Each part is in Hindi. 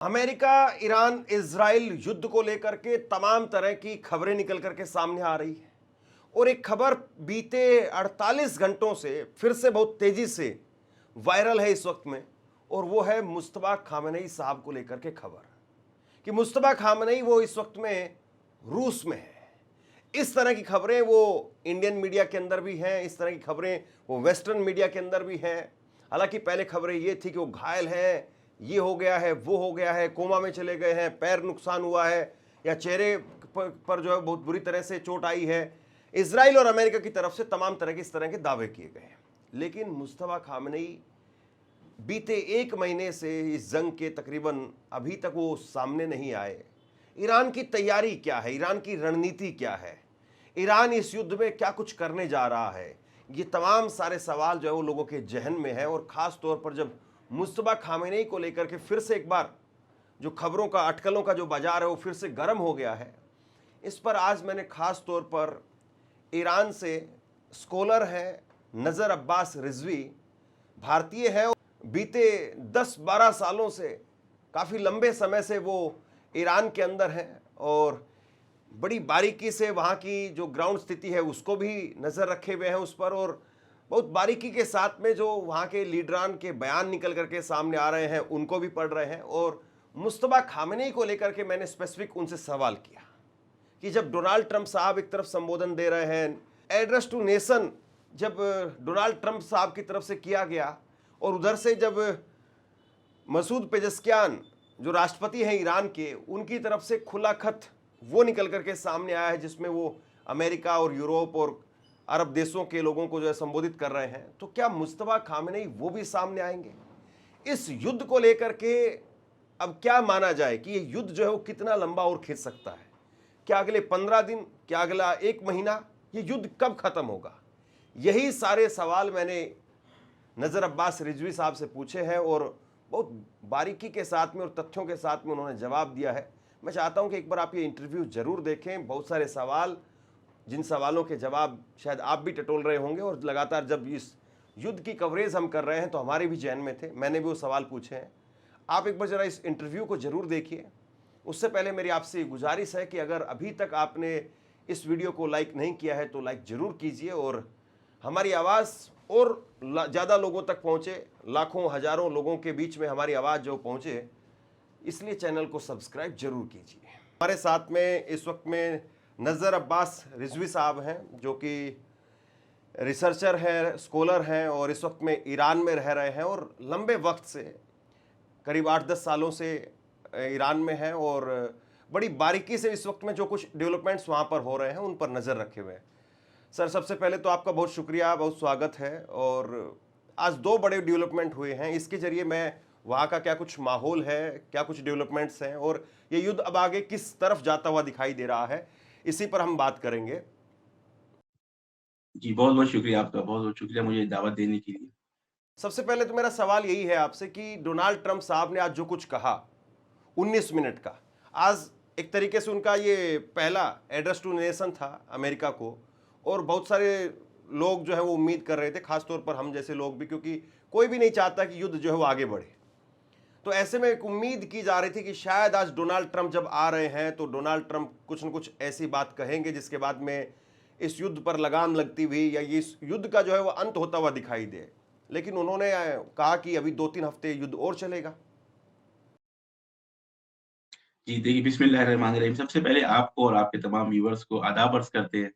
अमेरिका, ईरान, इजराइल युद्ध को लेकर के तमाम तरह की खबरें निकल करके सामने आ रही है और एक खबर बीते 48 घंटों से फिर से बहुत तेजी से वायरल है इस वक्त में। और वो है मुस्तफा खामेनेई साहब को लेकर के खबर कि मुस्तफा खामेनेई वो इस वक्त में रूस में है। इस तरह की खबरें वो इंडियन मीडिया के अंदर भी हैं, इस तरह की खबरें वो वेस्टर्न मीडिया के अंदर भी हैं। हालांकि पहले खबरें ये थी कि वो घायल हैं, ये हो गया है, वो हो गया है, कोमा में चले गए हैं, पैर नुकसान हुआ है या चेहरे पर जो है बहुत बुरी तरह से चोट आई है। इजराइल और अमेरिका की तरफ से तमाम तरह के इस तरह के दावे किए गए हैं, लेकिन मुस्तफा खामेनेई बीते एक महीने से इस जंग के तकरीबन अभी तक वो सामने नहीं आए। ईरान की तैयारी क्या है, ईरान की रणनीति क्या है, ईरान इस युद्ध में क्या कुछ करने जा रहा है, ये तमाम सारे सवाल जो है वो लोगों के जहन में है। और ख़ास तौर पर जब मुस्तफा खामेनेई को लेकर के फिर से एक बार जो खबरों का, अटकलों का जो बाजार है वो फिर से गर्म हो गया है, इस पर आज मैंने ख़ास तौर पर ईरान से स्कॉलर हैं नज़र अब्बास रिजवी, भारतीय हैं, बीते 10-12 सालों से, काफ़ी लंबे समय से वो ईरान के अंदर हैं और बड़ी बारीकी से वहाँ की जो ग्राउंड स्थिति है उसको भी नज़र रखे हुए हैं उस पर, और बहुत बारीकी के साथ में जो वहाँ के लीडरान के बयान निकल करके सामने आ रहे हैं उनको भी पढ़ रहे हैं। और मुस्तफा खामेनेई को लेकर के मैंने स्पेसिफिक उनसे सवाल किया कि जब डोनाल्ड ट्रंप साहब एक तरफ संबोधन दे रहे हैं, एड्रेस टू नेशन जब डोनाल्ड ट्रंप साहब की तरफ से किया गया, और उधर से जब मसूद पेजेस्कियान जो राष्ट्रपति हैं ईरान के, उनकी तरफ से खुला खत वो निकल करके सामने आया है जिसमें वो अमेरिका और यूरोप और अरब देशों के लोगों को जो है संबोधित कर रहे हैं, तो क्या मुस्तफा खामेनेई वो भी सामने आएंगे? इस युद्ध को लेकर के अब क्या माना जाए कि ये युद्ध जो है वो कितना लंबा और खिंच सकता है? क्या अगले 15 दिन, क्या अगला 1 महीना, ये युद्ध कब खत्म होगा? यही सारे सवाल मैंने नज़र अब्बास रिजवी साहब से पूछे हैं और बहुत बारीकी के साथ में और तथ्यों के साथ में उन्होंने जवाब दिया है। मैं चाहता हूं कि एक बार आप ये इंटरव्यू जरूर देखें। बहुत सारे सवाल, जिन सवालों के जवाब शायद आप भी टटोल रहे होंगे, और लगातार जब इस युद्ध की कवरेज हम कर रहे हैं तो हमारे भी जहन में थे, मैंने भी वो सवाल पूछे हैं। आप एक बार ज़रा इस इंटरव्यू को ज़रूर देखिए। उससे पहले मेरी आपसे गुजारिश है कि अगर अभी तक आपने इस वीडियो को लाइक नहीं किया है तो लाइक ज़रूर कीजिए, और हमारी आवाज़ और ज़्यादा लोगों तक पहुँचे, लाखों हज़ारों लोगों के बीच में हमारी आवाज़ जो पहुँचे, इसलिए चैनल को सब्सक्राइब जरूर कीजिए। हमारे साथ में इस वक्त में नज़र अब्बास रिजवी साहब हैं, जो कि रिसर्चर हैं, स्कॉलर हैं, और इस वक्त में ईरान में रह रहे हैं और लंबे वक्त से, करीब 8-10 सालों से ईरान में हैं, और बड़ी बारीकी से इस वक्त में जो कुछ डेवलपमेंट्स वहाँ पर हो रहे हैं उन पर नज़र रखे हुए हैं। सर, सबसे पहले तो आपका बहुत शुक्रिया, बहुत स्वागत है। और आज 2 बड़े डेवलपमेंट हुए हैं, इसके जरिए मैं वहाँ का क्या कुछ माहौल है, क्या कुछ डेवलपमेंट्स हैं, और ये युद्ध अब आगे किस तरफ जाता हुआ दिखाई दे रहा है, इसी पर हम बात करेंगे। जी, बहुत-बहुत शुक्रिया आपका, बहुत-बहुत शुक्रिया मुझे दावत देने के लिए। सबसे पहले तो मेरा सवाल यही है आपसे कि डोनाल्ड ट्रंप साहब ने आज जो कुछ कहा 19 मिनट का, आज एक तरीके से उनका ये पहला एड्रेस टू नेशन था अमेरिका को, और बहुत सारे लोग जो है वो उम्मीद कर रहे थे, खासतौर पर हम जैसे लोग भी, क्योंकि कोई भी नहीं चाहता कि युद्ध जो है वो आगे बढ़े। तो ऐसे में एक उम्मीद की जा रही थी कि शायद आज डोनाल्ड ट्रंप जब आ रहे हैं तो डोनाल्ड ट्रंप कुछ न कुछ ऐसी बात कहेंगे जिसके बाद में इस युद्ध पर लगाम लगती हुई या इस युद्ध का जो है वो अंत होता हुआ दिखाई दे। लेकिन उन्होंने कहा कि अभी 2-3 हफ्ते युद्ध और चलेगा। जी, देखिए बिस्मिल्लाहिर्रहमानिर्रहीम। सबसे पहले आपको और आपके तमाम व्यूअर्स को आदाब अर्ज़ करते हैं।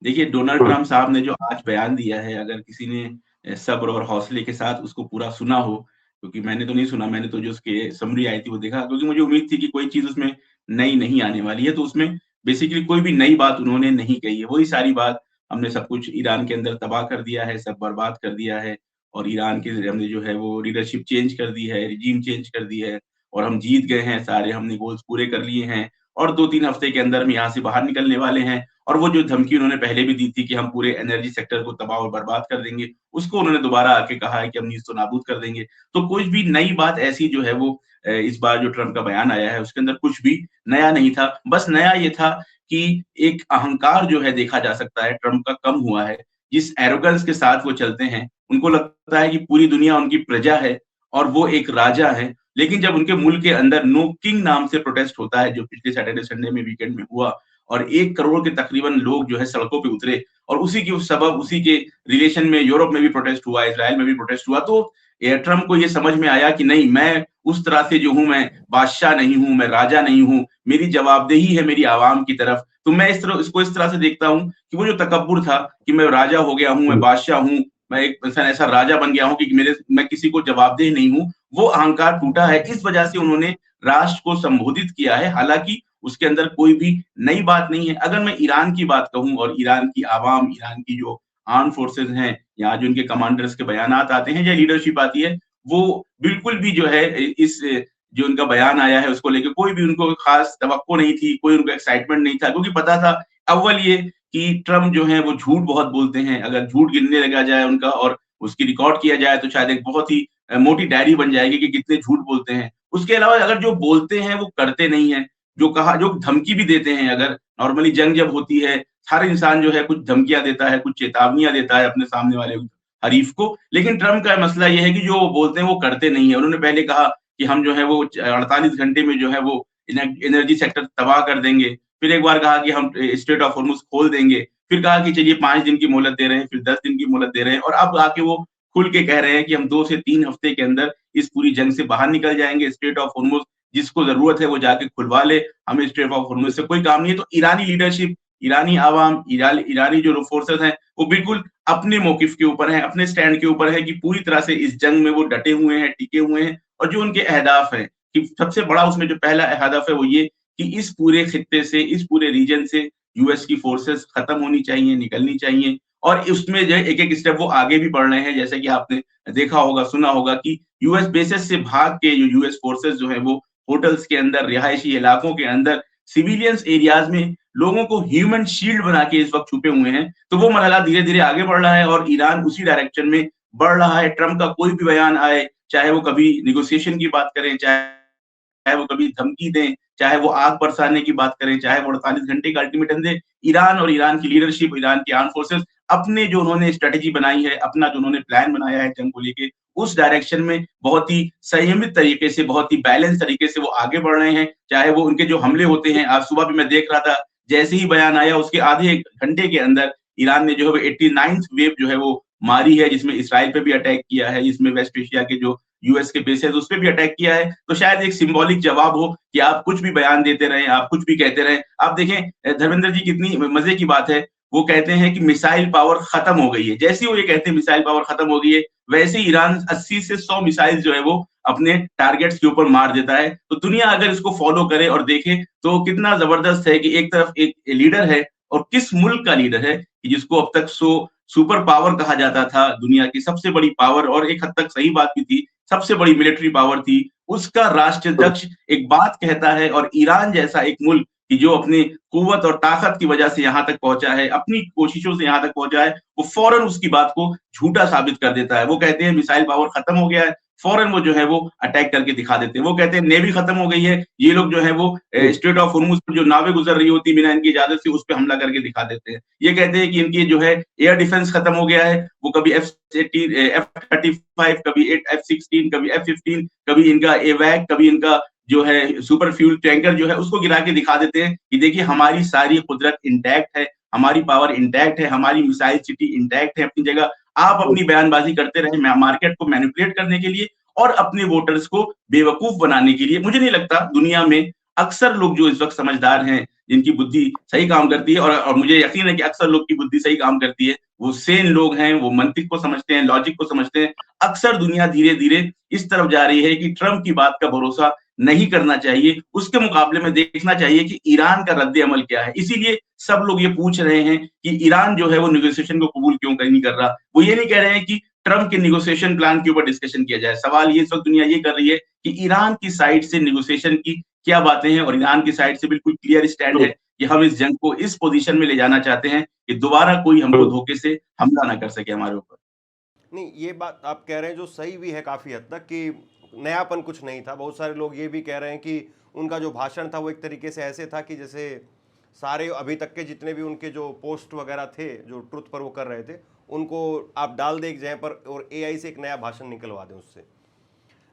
देखिए, डोनाल्ड ट्रंप साहब ने जो आज बयान दिया है, अगर किसी ने सब्र और हौसले के साथ उसको पूरा सुना हो, क्योंकि मैंने तो नहीं सुना, मैंने तो जो उसके समरी आई थी वो देखा, क्योंकि मुझे उम्मीद थी कि कोई चीज़ उसमें नई नहीं आने वाली है, तो उसमें बेसिकली कोई भी नई बात उन्होंने नहीं कही है। वही सारी बात, हमने सब कुछ ईरान के अंदर तबाह कर दिया है, सब बर्बाद कर दिया है, और ईरान के हमने जो है वो लीडरशिप चेंज कर दी है, रेजिम चेंज कर दी है, और हम जीत गए हैं, सारे हमने गोल्स पूरे कर लिए हैं, और 2-3 हफ्ते के अंदर हम यहाँ से बाहर निकलने वाले हैं। और वो जो धमकी उन्होंने पहले भी दी थी कि हम पूरे एनर्जी सेक्टर को तबाह और बर्बाद कर देंगे, उसको उन्होंने दोबारा आके कहा है कि हम नीस्त-ओ-नाबूद कर देंगे। तो कुछ भी नई बात ऐसी जो है वो इस बार जो ट्रम्प का बयान आया है, उसके अंदर कुछ भी नया नहीं था। बस नया ये था कि एक अहंकार जो है देखा जा सकता है ट्रम्प का कम हुआ है। जिस एरोगेंस के साथ वो चलते हैं, उनको लगता है कि पूरी दुनिया उनकी प्रजा है और वो एक राजा हैं, लेकिन जब उनके मुल्क के अंदर नो किंग नाम से प्रोटेस्ट होता है, जो पिछले सैटरडे संडे में वीकेंड में हुआ, और 1 करोड़ के तकरीबन लोग जो है सड़कों पे उतरे, और उसी के सबब उसी के रिलेशन में यूरोप में भी प्रोटेस्ट हुआ, इज़राइल में भी प्रोटेस्ट हुआ, तो ट्रम्प को ये समझ में आया कि नहीं, मैं उस तरह से जो हूँ, मैं बादशाह नहीं हूँ, मैं राजा नहीं हूँ, मेरी जवाबदेही है मेरी आवाम की तरफ। तो मैं इसको इस तरह से देखता हूँ कि वो जो तकब्बुर था कि मैं राजा हो गया हूँ, मैं बादशाह हूँ, मैं एक ऐसा राजा बन गया हूँ कि मैं किसी को जवाबदेह नहीं हूँ, वो अहंकार टूटा है। इस वजह से उन्होंने राष्ट्र को संबोधित किया है, हालाँकि उसके अंदर कोई भी नई बात नहीं है। अगर मैं ईरान की बात कहूँ और ईरान की आवाम, ईरान की जो आर्म्ड फोर्सेस हैं, या जो उनके कमांडर्स के बयानात आते हैं या लीडरशिप आती है, वो बिल्कुल भी जो है इस जो उनका बयान आया है उसको लेके कोई भी उनको खास तवक्को नहीं थी, कोई उनको एक्साइटमेंट नहीं था, क्योंकि पता था अव्वल ये कि ट्रम्प जो है वो झूठ बहुत बोलते हैं। अगर झूठ गिनने लगा जाए उनका और उसकी रिकॉर्ड किया जाए तो शायद एक बहुत ही मोटी डायरी बन जाएगी कि कितने झूठ बोलते हैं। उसके अलावा अगर जो बोलते हैं वो करते नहीं हैं, जो धमकी भी देते हैं, अगर नॉर्मली जंग जब होती है, हर इंसान जो है कुछ धमकियाँ देता है, कुछ चेतावनियाँ देता है अपने सामने वाले हरीफ को, लेकिन ट्रम्प का मसला ये है कि जो वो बोलते हैं वो करते नहीं है। उन्होंने पहले कहा कि हम जो है वो 48 घंटे में जो है वो एनर्जी सेक्टर तबाह कर देंगे। फिर एक बार कहा कि हम स्ट्रेट ऑफ हॉर्मुज़ खोल देंगे। फिर कहा कि चलिए 5 दिन की मोहलत दे रहे हैं, फिर 10 दिन की मोहलत दे रहे हैं, और अब आके वो खुल के कह रहे हैं कि हम 2 से 3 हफ्ते के अंदर इस पूरी जंग से बाहर निकल जाएँगे। स्ट्रेट ऑफ हॉर्मुज़ जिसको ज़रूरत है वो जाके खुलवा ले, हमें स्ट्रेट ऑफ हॉर्मुज़ से कोई काम नहीं है। तो ईरानी लीडरशिप, ईरानी आवाम, ईरानी जो फोर्सेस हैं, वो बिल्कुल अपने मौकिफ के ऊपर हैं, अपने स्टैंड के ऊपर है कि पूरी तरह से इस जंग में वो डटे हुए हैं, टिके हुए हैं, और जो उनके अहदाफ हैं कि सबसे बड़ा उसमें जो पहला हदफ है वो ये कि इस पूरे खित्ते से, इस पूरे रीजन से यूएस की फोर्सेस खत्म होनी चाहिए, निकलनी चाहिए, और उसमें जो है एक-एक स्टेप वो आगे भी बढ़ रहे हैं। जैसे कि आपने देखा होगा, सुना होगा कि यूएस बेसेस से भाग के जो यूएस फोर्सेस जो है वो होटल्स के अंदर, रिहायशी इलाकों के अंदर, सिविलियंस एरियाज़ में लोगों को ह्यूमन शील्ड बना के इस वक़्त छुपे हुए हैं। तो वो मरहला धीरे-धीरे आगे बढ़ रहा है और ईरान उसी डायरेक्शन में बढ़ रहा है। ट्रम्प का कोई भी बयान आए, चाहे वो कभी नेगोशिएशन की बात करें, चाहे वो कभी धमकी दें, चाहे वो आग बरसाने की बात करें, चाहे वो 48 घंटे का अल्टीमेटम दें, ईरान और ईरान की लीडरशिप, ईरान की आर्म्ड फोर्सेस अपने जो उन्होंने स्ट्रैटेजी बनाई है, अपना जो उन्होंने प्लान बनाया है जंग को लेके, उस डायरेक्शन में बहुत ही संयमित तरीके से, बहुत ही बैलेंस तरीके से वो आगे बढ़ रहे हैं। चाहे वो उनके जो हमले होते हैं, आज सुबह भी मैं देख रहा था, जैसे ही बयान आया उसके आधे 1 घंटे के अंदर ईरान ने जो है वो 89th वेव जो है वो मारी है, जिसमें इसराइल पे भी अटैक किया है, जिसमें वेस्ट एशिया के जो यूएस के बेस है उस पे भी अटैक किया है। तो शायद एक सिंबॉलिक जवाब हो कि आप कुछ भी बयान देते रहें, आप कुछ भी कहते रहें। आप देखें धर्मेंद्र जी, कितनी मज़े की बात है, वो कहते हैं कि मिसाइल पावर खत्म हो गई है। जैसे ही वो ये कहते हैं मिसाइल पावर खत्म हो गई है, वैसे ही ईरान 80 से 100 मिसाइल जो है वो अपने टारगेट्स के ऊपर मार देता है। तो दुनिया अगर इसको फॉलो करे और देखे तो कितना ज़बरदस्त है कि एक तरफ एक लीडर है, और किस मुल्क का लीडर है कि जिसको अब तक सुपर पावर कहा जाता था, दुनिया की सबसे बड़ी पावर, और एक हद तक सही बात भी थी, सबसे बड़ी मिलिट्री पावर थी, उसका राष्ट्राध्यक्ष एक बात कहता है, और ईरान जैसा एक मुल्क कि जो अपनी कुव्वत और ताकत की वजह से यहाँ तक पहुँचा है, अपनी कोशिशों से यहाँ तक पहुँचा है, वो फौरन उसकी बात को झूठा साबित कर देता है। वो कहते हैं मिसाइल पावर खत्म हो गया है, फौरन वो जो है वो अटैक करके दिखा देते हैं। वो कहते हैं नेवी खत्म हो गई है, ये लोग जो है वो स्ट्रेट ऑफ होर्मुज़ पर जो नावें गुजर रही होती बिना इनकी इजाज़त से, उस पे हमला करके दिखा देते हैं। ये कहते हैं कि इनकी जो है एयर डिफेंस खत्म हो गया है, वो कभी F-35, कभी F-16, कभी F-15, कभी इनका एवैक, कभी इनका जो है सुपर फ्यूल टैंकर जो है उसको गिरा के दिखा देते हैं कि देखिए हमारी सारी कुदरत इंटैक्ट है, हमारी पावर इंटैक्ट है, हमारी मिसाइल सिटी इंटैक्ट है अपनी जगह। आप अपनी बयानबाजी करते रहें मार्केट को मैनिपुलेट करने के लिए और अपने वोटर्स को बेवकूफ बनाने के लिए। मुझे नहीं लगता दुनिया में अक्सर लोग जो इस वक्त समझदार हैं, जिनकी बुद्धि सही काम करती है, और मुझे यकीन है कि अक्सर लोग की बुद्धि सही काम करती है, वो सेन लोग हैं, वो मंतिक को समझते हैं, लॉजिक को समझते हैं। अक्सर दुनिया धीरे-धीरे इस तरफ जा रही है कि ट्रम्प की बात का भरोसा नहीं करना चाहिए, उसके मुकाबले में देखना चाहिए कि ईरान का रद्द-ए-अमल क्या है। इसीलिए सब लोग ये पूछ रहे हैं कि ईरान जो है वो नेगोशिएशन को कबूल क्यों नहीं कर रहा। वो ये नहीं कह रहे हैं कि ट्रम्प के नेगोशिएशन प्लान के ऊपर डिस्कशन किया जाए। सवाल ये इस वक्त दुनिया ये कर रही है कि ईरान की साइड से नेगोशिएशन की क्या बातें हैं, और ईरान की साइड से बिल्कुल क्लियर स्टैंड है कि हम इस जंग को इस पोजीशन में ले जाना चाहते हैं कि दोबारा कोई हमको धोखे से हमला ना कर सके हमारे ऊपर। नहीं, ये बात आप कह रहे हैं जो सही भी है काफ़ी हद तक कि नयापन कुछ नहीं था। बहुत सारे लोग ये भी कह रहे हैं कि उनका जो भाषण था वो एक तरीके से ऐसे था कि जैसे सारे अभी तक के जितने भी उनके जो पोस्ट वगैरह थे जो ट्रुथ पर वो कर रहे थे, उनको आप डाल दें एक जगह पर और एआई से एक नया भाषण निकलवा दें उससे।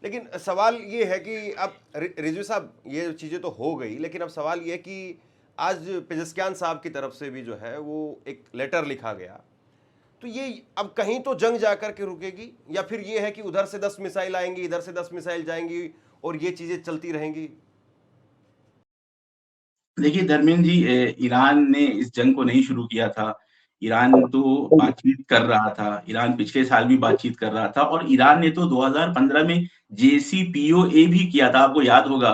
लेकिन सवाल ये है कि अब रिजवी साहब ये चीज़ें तो हो गई, लेकिन अब सवाल ये है कि आज पेजेस्कियान साहब की तरफ से भी जो है वो एक लेटर लिखा गया, तो ये अब कहीं तो जंग जाकर के रुकेगी, या फिर ये है कि उधर से 10 मिसाइल आएंगी, इधर से 10 मिसाइल जाएंगी और ये चीजें चलती रहेंगी? देखिए धर्मेंद्र जी, ईरान ने इस जंग को नहीं शुरू किया था। ईरान तो बातचीत कर रहा था। ईरान पिछले साल भी बातचीत कर रहा था और ईरान ने तो 2015 में JCPOA भी किया था। आपको याद होगा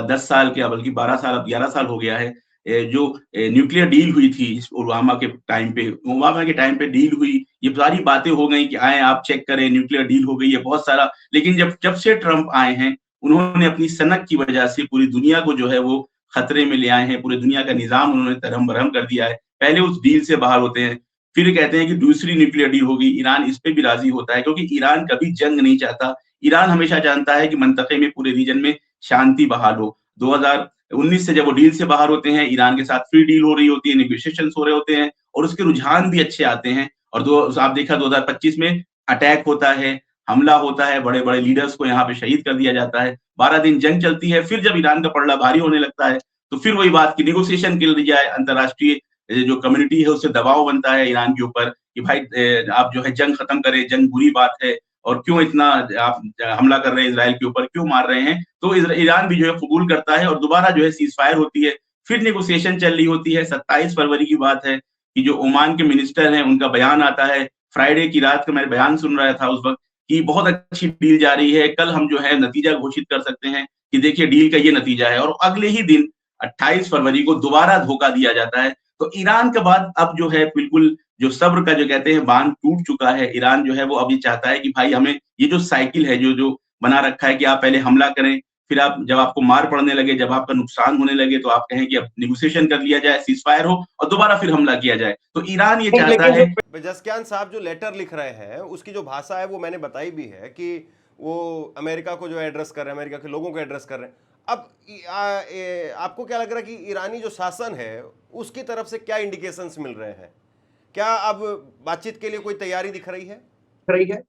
10 साल क्या बल्कि 12 साल, अब 11 साल हो गया है। जो न्यूक्लियर डील हुई थी इस ओबामा के टाइम पे डील हुई। ये सारी बातें हो गई कि आए आप चेक करें, न्यूक्लियर डील हो गई है बहुत सारा। लेकिन जब जब से ट्रम्प आए हैं, उन्होंने अपनी सनक की वजह से पूरी दुनिया को जो है वो खतरे में ले आए हैं। पूरी दुनिया का निज़ाम उन्होंने तहरम-भरम कर दिया है। पहले उस डील से बाहर होते हैं, फिर कहते हैं कि दूसरी न्यूक्लियर डील होगी। ईरान इस पे भी राज़ी होता है क्योंकि ईरान कभी जंग नहीं चाहता। ईरान हमेशा जानता है कि मंतक़े में, पूरे रीजन में शांति बहाल हो। 2019 से जब वो डील से बाहर होते हैं, ईरान के साथ फिर डील हो रही होती है, नेगोशिएशंस हो रहे होते हैं और उसके रुझान भी अच्छे आते हैं। और आप देखा 2025 में अटैक होता है, हमला होता है, बड़े-बड़े लीडर्स को यहाँ पे शहीद कर दिया जाता है। 12 दिन जंग चलती है, फिर जब ईरान का पलड़ा भारी होने लगता है, तो फिर वही बात कि नेगोशिएशन के लिए जाए, अंतर्राष्ट्रीय जो कम्युनिटी है उससे दबाव बनता है ईरान के ऊपर कि भाई आप जो है जंग खत्म करें, जंग बुरी बात है और क्यों इतना आप हमला कर रहे हैं इज़राइल के ऊपर, क्यों मार रहे हैं? तो ईरान भी जो है कबूल करता है और दोबारा जो है सीज़फायर होती है। फिर नेगोशिएशन चल रही होती है। 27 फरवरी की बात है कि जो ओमान के मिनिस्टर हैं, उनका बयान आता है। फ्राइडे की रात को मैं बयान सुन रहा था उस वक़्त कि बहुत अच्छी डील जा रही है, कल हम जो है नतीजा घोषित कर सकते हैं कि देखिए डील का ये नतीजा है। और अगले ही दिन 28 फरवरी को दोबारा धोखा दिया जाता है। तो ईरान के बाद अब जो है बिल्कुल जो सब्र का जो कहते हैं बाँध टूट चुका है। ईरान जो है वो अब ये चाहता है कि भाई हमें ये जो साइकिल है, जो बना रखा है कि आप पहले हमला करें, फिर आप जब आपको मार पड़ने लगे, जब आपका नुकसान होने लगे तो आप कहें कि अब नेगोशिएशन कर लिया जाए, सीज़फायर हो और दोबारा फिर हमला किया जाए। तो ईरान ये चाहता लेकिन है। जो पेजेस्कियान साहब जो लेटर लिख रहे हैं, उसकी जो भाषा है वो मैंने बताई भी है कि वो अमेरिका को जो एड्रेस कर रहे हैं, अमेरिका के लोगों को एड्रेस कर रहे हैं। अब आपको क्या लग रहा है कि ईरानी जो शासन है उसकी तरफ से क्या इंडिकेशंस मिल रहे हैं? क्या अब बातचीत के लिए कोई तैयारी दिख रही है?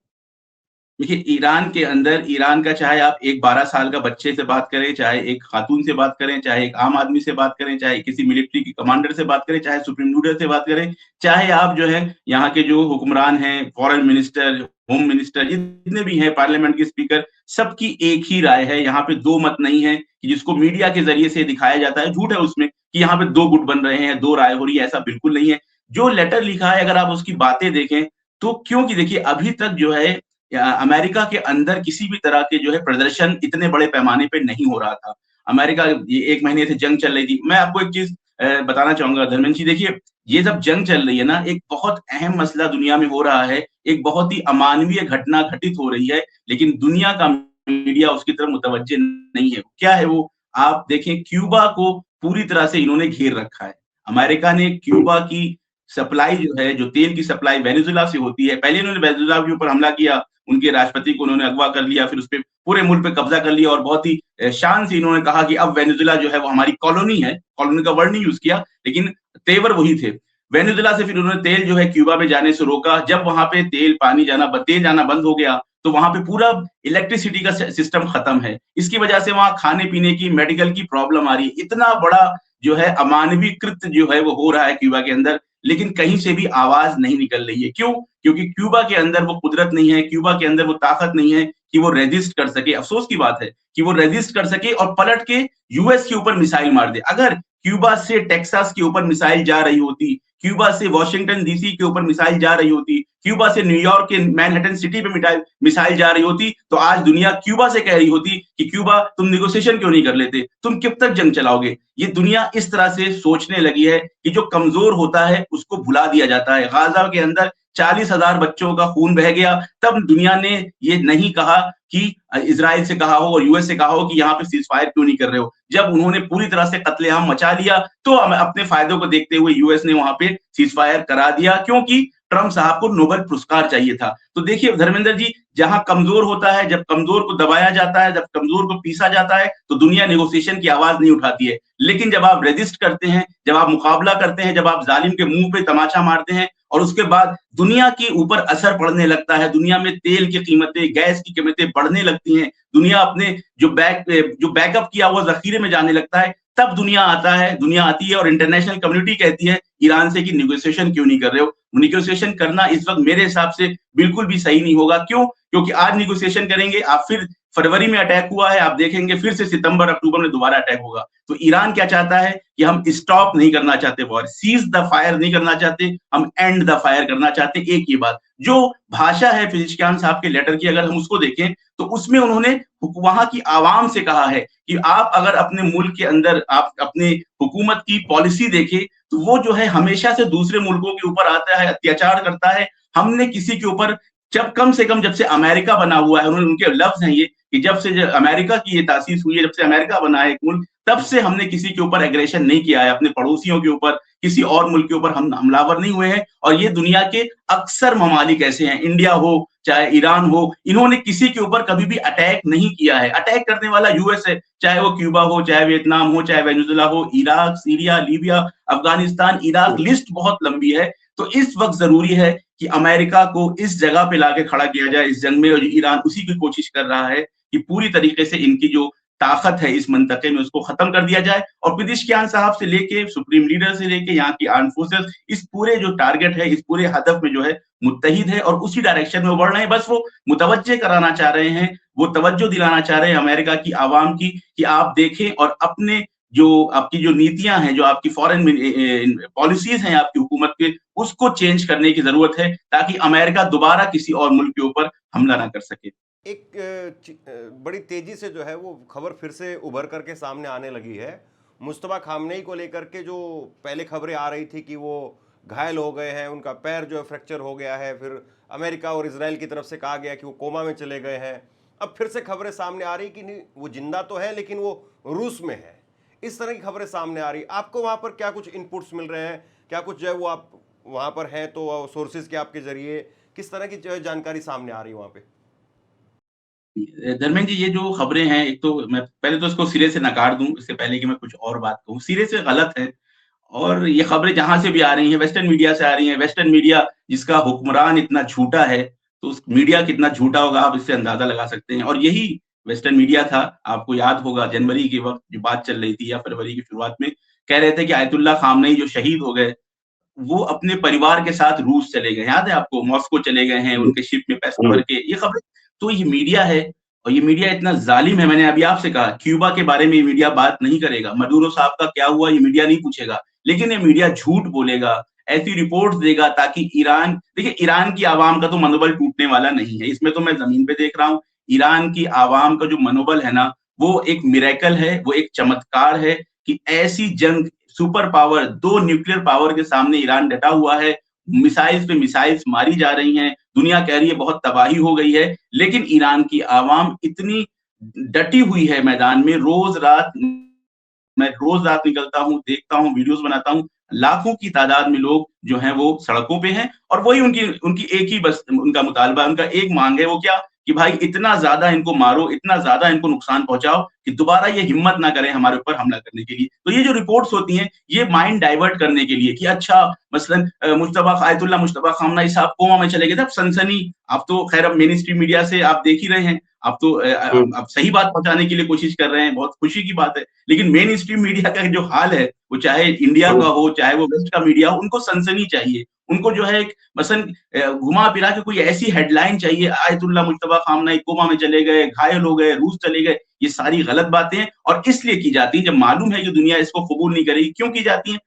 देखिए, ईरान के अंदर, ईरान का चाहे आप एक 12 साल का बच्चे से बात करें, चाहे एक खातून से बात करें, चाहे एक आम आदमी से बात करें, चाहे किसी मिलिट्री के कमांडर से बात करें, चाहे सुप्रीम लीडर से बात करें, चाहे आप जो है यहाँ के जो हुक्मरान हैं, फॉरेन मिनिस्टर, होम मिनिस्टर, जितने भी हैं, पार्लियामेंट के स्पीकर, सबकी एक ही राय है। यहाँ पे 2 मत नहीं है कि जिसको मीडिया के ज़रिए से दिखाया जाता है, झूठ है उसमें कि यहाँ पे 2 गुट बन रहे हैं, 2 राय हो रही है, ऐसा बिल्कुल नहीं है। जो लेटर लिखा है, अगर आप उसकी बातें देखें, तो क्योंकि देखिए अभी तक जो है अमेरिका के अंदर किसी भी तरह के जो है प्रदर्शन इतने बड़े पैमाने पे नहीं हो रहा था। अमेरिका, ये 1 महीने से जंग चल रही थी। मैं आपको एक चीज़ बताना चाहूँगा धर्मेंद्र जी, देखिए ये जब जंग चल रही है ना, एक बहुत अहम मसला दुनिया में हो रहा है, एक बहुत ही अमानवीय घटना घटित हो रही है, लेकिन दुनिया का मीडिया उसकी तरफ मुतवज्जे नहीं है। क्या है वो? आप देखें, क्यूबा को पूरी तरह से इन्होंने घेर रखा है। अमेरिका ने क्यूबा की सप्लाई जो है, जो तेल की सप्लाई वेनेजुएला से होती है, पहले इन्होंने वेनेजुएला के ऊपर हमला किया, उनके राष्ट्रपति को उन्होंने अगवा कर लिया, फिर उसपे पूरे मुल्क पे कब्जा कर लिया और बहुत ही शान से इन्होंने कहा कि अब वेनेजुएला जो है वो हमारी कॉलोनी है। कॉलोनी का वर्ड नहीं यूज़ किया, लेकिन तेवर वही थे। वेनेजुएला से फिर उन्होंने तेल जो है क्यूबा में जाने से रोका। जब वहाँ पे तेल जाना बंद हो गया, तो वहाँ पे पूरा इलेक्ट्रिसिटी का सिस्टम खत्म है। इसकी वजह से वहाँ खाने-पीने की, मेडिकल की प्रॉब्लम आ रही है। इतना बड़ा जो है अमानवीय कृत्य जो है वो हो रहा है क्यूबा के अंदर, लेकिन कहीं से भी आवाज़ नहीं निकल रही है। क्यों? क्योंकि क्यूबा के अंदर वो कुदरत नहीं है, क्यूबा के अंदर वो ताकत नहीं है कि वो रेज़िस्ट कर सके। अफ़सोस की बात है कि वो रेज़िस्ट कर सके और पलट के यूएस के ऊपर मिसाइल मार दे। अगर क्यूबा से टेक्सास के ऊपर मिसाइल जा रही होती, क्यूबा से वाशिंगटन डीसी के ऊपर मिसाइल जा रही होती, क्यूबा से न्यूयॉर्क के मैनहट्टन सिटी पे मिसाइल जा रही होती, तो आज दुनिया क्यूबा से कह रही होती कि क्यूबा तुम नेगोशिएशन क्यों नहीं कर लेते? तुम कब तक जंग चलाओगे? ये दुनिया इस तरह से सोचने लगी है कि जो कमज़ोर होता है उसको भुला दिया जाता है। गाज़ा के अंदर 40,000 बच्चों का खून बह गया, तब दुनिया ने ये नहीं कहा कि इज़राइल से कहा हो और यूएस से कहा हो कि यहाँ पे सीज़फायर क्यों नहीं कर रहे हो। जब उन्होंने पूरी तरह से कत्लेआम मचा लिया, तो अपने फ़ायदों को देखते हुए यूएस ने वहाँ पे सीज़फायर करा दिया, क्योंकि ट्रम्प साहब को नोबेल पुरस्कार चाहिए था। तो देखिए धर्मेंद्र जी, जहाँ कमज़ोर होता है, जब कमज़ोर को दबाया जाता है, जब कमज़ोर को पीसा जाता है, तो दुनिया नेगोशिएशन की आवाज़ नहीं उठाती है। लेकिन जब आप रेज़िस्ट करते हैं, जब आप मुकाबला करते हैं, जब आप ज़ालिम के मुँह पे तमाचा मारते हैं और उसके बाद दुनिया के ऊपर असर पड़ने लगता है, दुनिया में तेल की कीमतें, गैस की कीमतें बढ़ने लगती हैं, दुनिया अपने जो बैकअप किया हुआ ज़ख़ीरे में जाने लगता है, तब दुनिया आती है और इंटरनेशनल कम्युनिटी कहती है ईरान से कि नेगोशिएशन क्यों नहीं कर रहे हो? नेगोशिएशन करना इस वक़्त मेरे हिसाब से बिल्कुल भी सही नहीं होगा। क्यों? क्योंकि आज नेगोशिएशन करेंगे, आप फिर फरवरी में अटैक हुआ है, आप देखेंगे फिर से सितंबर, अक्टूबर में दोबारा अटैक होगा। तो ईरान क्या चाहता है कि हम स्टॉप नहीं करना चाहते वॉर, सीज़ द फायर नहीं करना चाहते, हम एंड द फायर करना चाहते, एक ये बात। जो भाषा है पेज़ेशकियान साहब के लेटर की अगर हम उसको देखें, तो उसमें उन्होंने वहाँ की आवाम से कहा है कि आप अगर अपने मुल्क के अंदर आप अपने हुकूमत की पॉलिसी देखें, तो वो जो है हमेशा से दूसरे मुल्कों के ऊपर आता है, अत्याचार करता है। हमने किसी के ऊपर कम से कम जब से अमेरिका बना हुआ है, उनके लफ्ज़ हैं ये कि जब से अमेरिका की ये तासीस हुई है, जब से अमेरिका बना है एक मुल्क, तब से हमने किसी के ऊपर एग्रेशन नहीं किया है, अपने पड़ोसियों के ऊपर, किसी और मुल्क के ऊपर हम हमलावर नहीं हुए हैं। और ये दुनिया के अक्सर ममालिक ऐसे हैं, इंडिया हो, चाहे ईरान हो, इन्होंने किसी के ऊपर कभी भी अटैक नहीं किया है। अटैक करने वाला यूएस है, चाहे वो क्यूबा हो, चाहे वियतनाम हो, चाहे वेनेजुएला हो, Iraq, Syria, Libya, Afghanistan, Iraq, list बहुत लंबी है। तो इस वक़्त ज़रूरी है कि अमेरिका को इस जगह पे लाके खड़ा किया जाए इस जंग में, और ईरान उसी की कोशिश कर रहा है कि पूरी तरीके से इनकी जो ताकत है इस मंतके में उसको खत्म कर दिया जाए। और पेज़ेशकियान साहब से लेके सुप्रीम लीडर से लेके यहाँ की आर्म्ड फोर्सेस, इस पूरे जो टारगेट है, इस पूरे हदफ में जो है मुत्तहिद है और उसी डायरेक्शन में वो बढ़ रहे हैं। बस वो मुतवज्जे कराना चाह रहे हैं, वो तवज्जो दिलाना चाह रहे हैं अमेरिका की आवाम की कि आप देखें और अपने जो आपकी जो नीतियाँ हैं, जो आपकी फॉरेन पॉलिसीज़ हैं आपकी हुकूमत के, उसको चेंज करने की ज़रूरत है ताकि अमेरिका दोबारा किसी और मुल्क के ऊपर हमला ना कर सके। एक बड़ी तेजी से जो है वो खबर फिर से उभर करके सामने आने लगी है। मुस्तफा खामनेई को लेकर के जो पहले खबरें आ रही थी कि वो घायल हो गए हैं, उनका पैर जो है फ्रैक्चर हो गया है, फिर अमेरिका और इजराइल की तरफ से कहा गया कि वो कोमा में चले गए हैं। अब फिर से खबरें सामने आ रही कि नहीं, वो जिंदा तो है लेकिन वो रूस में है। इस तरह की खबरें सामने आ रही। आपको वहाँ पर क्या कुछ इनपुट्स मिल रहे हैं, क्या कुछ जो है वो आप वहाँ पर हैं तो सोर्सेज के आपके जरिए किस तरह की जो है जानकारी सामने आ रही है वहाँ पे? धर्मेंद्र जी, ये जो खबरें हैं, एक तो मैं पहले तो इसको सिरे से नकार दूँ, इससे पहले कि मैं कुछ और बात कहूँ, सिरे से गलत है। और ये खबरें जहाँ से भी आ रही हैं, वेस्टर्न मीडिया से आ रही हैं, वेस्टर्न मीडिया जिसका हुक्मरान इतना झूठा है, तो उस मीडिया कितना झूठा होगा आप इससे अंदाज़ा लगा सकते हैं। और यही वेस्टर्न मीडिया था, आपको याद होगा जनवरी के वक़्त जो बात चल रही थी या फरवरी की शुरुआत में, कह रहे थे कि आयतुल्लाह खामनेई जो शहीद हो गए, वो अपने परिवार के साथ रूस चले गए। याद है आपको? मॉस्को चले गए हैं, उनके शिप में पैसे भर के, ये खबरें। तो ये मीडिया है और ये मीडिया इतना ज़ालिम है, मैंने अभी आपसे कहा, क्यूबा के बारे में ये मीडिया बात नहीं करेगा, मडूरो साहब का क्या हुआ ये मीडिया नहीं पूछेगा, लेकिन ये मीडिया झूठ बोलेगा, ऐसी रिपोर्ट्स देगा ताकि ईरान, देखिए ईरान की आवाम का तो मनोबल टूटने वाला नहीं है, इसमें तो मैं ज़मीन पे देख रहा हूँ। ईरान की आवाम का जो मनोबल है ना, वो एक मिरेकल है, वो एक चमत्कार है कि ऐसी जंग, सुपर पावर, 2 न्यूक्लियर पावर के सामने ईरान डटा हुआ है, मिसाइल्स पे मिसाइल्स मारी जा रही हैं, दुनिया कह रही है बहुत तबाही हो गई है, लेकिन ईरान की आवाम इतनी डटी हुई है मैदान में, मैं रोज़ रात निकलता हूँ, देखता हूँ, वीडियोज़ बनाता हूँ, लाखों की तादाद में लोग जो हैं वो सड़कों पे हैं और वही उनकी उनकी एक ही बस उनका मुतालबा, उनका एक माँग है, वो क्या? कि भाई इतना ज़्यादा इनको मारो, इतना ज़्यादा इनको नुकसान पहुँचाओ कि दोबारा ये हिम्मत ना करें हमारे ऊपर हमला करने के लिए। तो ये जो रिपोर्ट्स होती हैं, ये माइंड डाइवर्ट करने के लिए कि अच्छा मसलन आयतुल्लाह मुश्तबा खामनेई साहब कोमा में चले गए थे, अब सनसनी, आप तो खैर अब मेन स्ट्रीम मीडिया से आप देख ही रहे हैं, आप तो अब सही बात पहुँचाने के लिए कोशिश कर रहे हैं, बहुत खुशी की बात है। लेकिन मेन स्ट्रीम मीडिया का जो हाल है, वो चाहे इंडिया का हो, चाहे वो वेस्ट का मीडिया हो, उनको सनसनी चाहिए। उनको जो है एक मसलन घुमा-फिरा के कोई ऐसी हेडलाइन चाहिए, आयतुल्लाह मुज्तबा खामनेई कोमा में चले गए, घायल हो गए, रूस चले गए, ये सारी गलत बातें हैं और इसलिए की जाती हैं जब मालूम है कि दुनिया इसको कबूल नहीं करेगी। क्यों की जाती हैं?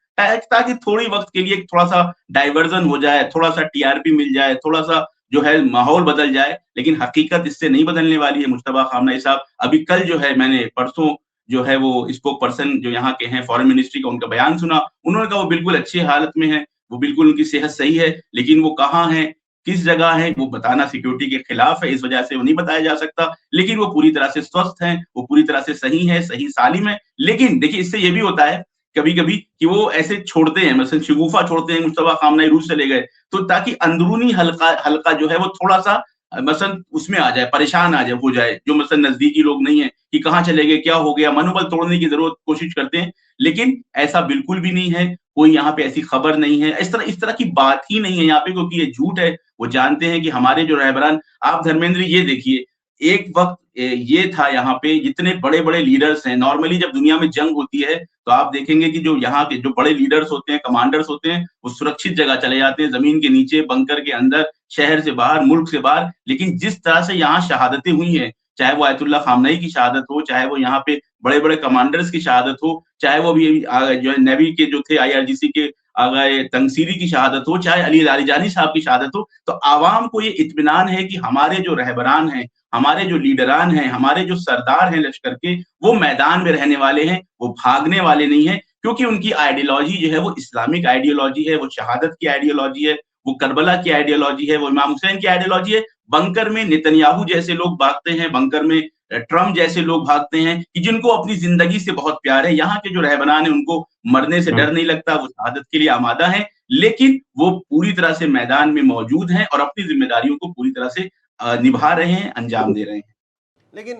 ताकि थोड़ी वक़्त के लिए थोड़ा-सा डाइवर्जन हो जाए, थोड़ा-सा टीआरपी मिल जाए, थोड़ा-सा जो है माहौल बदल जाए, लेकिन हकीकत इससे नहीं बदलने वाली है। मुज्तबा खामनेई साहब अभी कल जो है, मैंने परसों जो है वो स्पोक पर्सन जो यहाँ के हैं फॉरेन मिनिस्ट्री का, उनका बयान सुना। उन्होंने कहा वो बिल्कुल अच्छी हालत में हैं, वो बिल्कुल उनकी सेहत सही है, लेकिन वो कहाँ हैं, किस जगह हैं, वो बताना सिक्योरिटी के खिलाफ है, इस वजह से वो नहीं बताया जा सकता। लेकिन वो पूरी तरह से स्वस्थ हैं, वो पूरी तरह से सही हैं, सही सालिम हैं। लेकिन देखिए इससे ये भी होता है कभी-कभी कि वो ऐसे छोड़ते हैं, मसलन शगुफा छोड़ते हैं, मुज्तबा खामनेई रूस चले गए, तो ताकि अंदरूनी हल्का जो है वो थोड़ा-सा मसलन उसमें आ जाए, परेशान आ जाए, हो जाए, जो मसलन नज़दीकी लोग नहीं हैं कि कहाँ चले गए, क्या हो गया, मनोबल तोड़ने की ज़रूरत कोशिश करते हैं। लेकिन ऐसा बिल्कुल भी नहीं है, कोई यहाँ पे ऐसी खबर नहीं है, इस तरह की बात ही नहीं है यहाँ पे, क्योंकि ये झूठ है। वो जानते हैं कि हमारे जो रहबरान, आप धर्मेंद्र ये देखिए, एक वक़्त ये था यहाँ पे, जितने बड़े-बड़े लीडर्स हैं, नॉर्मली जब दुनिया में जंग होती है, तो आप देखेंगे कि जो यहाँ के जो बड़े लीडर्स होते हैं, कमांडर्स होते हैं, वो सुरक्षित जगह चले जाते हैं, ज़मीन के नीचे, बंकर के अंदर, शहर से बाहर, मुल्क से बाहर। लेकिन जिस तरह से यहाँ शहादतें हुई हैं, चाहे वो आयतुल्लाह खामनई की शहादत हो, चाहे वो यहाँ पे बड़े-बड़े कमांडर्स की शहादत हो, चाहे वो अभी जो है नेवी के जो थे, आईआरजीसी के तंगसीरी की शहादत हो, चाहे अली लारीजानी साहब की शहादत हो, तो आवाम को ये इत्मीनान है कि हमारे जो रहबरान हैं, हमारे जो लीडरान हैं, हमारे जो सरदार हैं लश्कर के, वो मैदान में रहने वाले हैं, वो भागने वाले नहीं हैं, क्योंकि उनकी आइडियोलॉजी जो है वो इस्लामिक आइडियोलॉजी है, वो शहादत की आइडियोलॉजी है, वो करबला की आइडियोलॉजी है, वो इमाम हुसैन की आइडियोलॉजी है। बंकर में नेतन्याहू जैसे लोग भागते हैं, बंकर में ट्रम्प जैसे लोग भागते हैं कि जिनको अपनी जिंदगी से बहुत प्यार है। यहाँ के जो रहबरान हैं उनको मरने से डर नहीं लगता, वो शहादत के लिए आमादा हैं, लेकिन वो पूरी तरह से मैदान में मौजूद हैं और अपनी जिम्मेदारियों को पूरी तरह से निभा रहे हैं, अंजाम दे रहे हैं। लेकिन